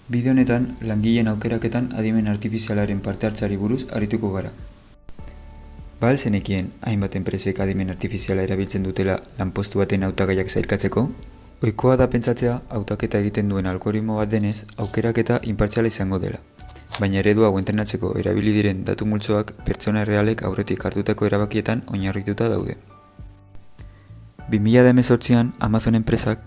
Bideo honetan, langileen aukeraketan adimen artifizialaren parte hartzeari buruz arituko gara. Ba al zenekien hainbat enpresek adimen artifiziala erabiltzen dutela lanpostu baten hautagaiak sailkatzeko? Ohikoa da pentsatzea hautaketa egiten duen algoritmo bat denez, aukeraketa inpartziala izango dela. Baina eredu hau entrenatzeko erabili diren datu multzoak pertsona errealek aurretik hartutako erabakietan oinarrituta daude. 2018an Amazon enpresak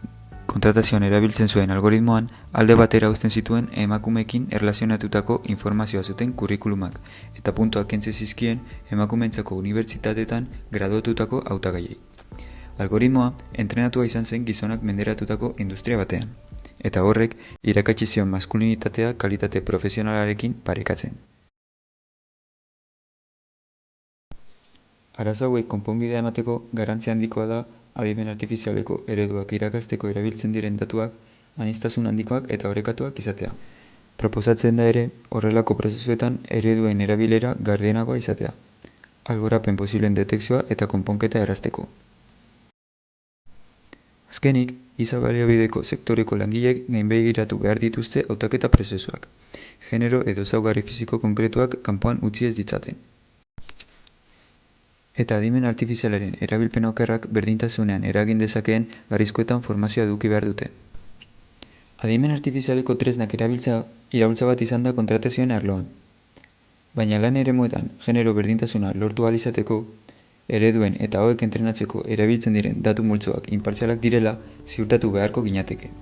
kontratazioan erabiltzen zuen algoritmoan alde batera uzten zituen emakumeekin erlazionatutako informazioa zuten kurrikulumak eta puntuak kentzen zizkien emakumeentzako unibertsitateetan graduatutako hautagaiei. Algoritmoa entrenatua izan zen gizonak menderatutako industria batean, eta horrek irakatsi zion maskulinitatea kalitate profesionalarekin parekatzen. Arazo hauei konponbidea emateko garrantzia handikoa da adimen artifizialeko ereduak irakasteko erabiltzen diren datuak aniztasun handikoak eta orekatuak izatea. Proposatzen da ere horrelako prozesuetan ereduen erabilera gardenagoa izatea, alborapen posibleen detekzioa eta konponketa errazteko. Azkenik, giza baliabideko sektoreko langileek gainbegiratu behar dituzte hautaketa prozesuak, genero edo ezaugarri fisiko konkretuak kanpoan utzi ez ditzaten. Eta adimen artifizialaren erabilpen okerrak berdintasunean eragin dezakeen arriskuetan formazioa eduki behar dute. Adimen artifizialeko tresnak erabiltzea iraultza bat izan da kontratazioen arloan. Baina lan eremuetan genero berdintasuna lortu ahal izateko, ereduen eta hauek entrenatzeko erabiltzen diren datu multzoak inpartzialak direla ziurtatu beharko ginateke.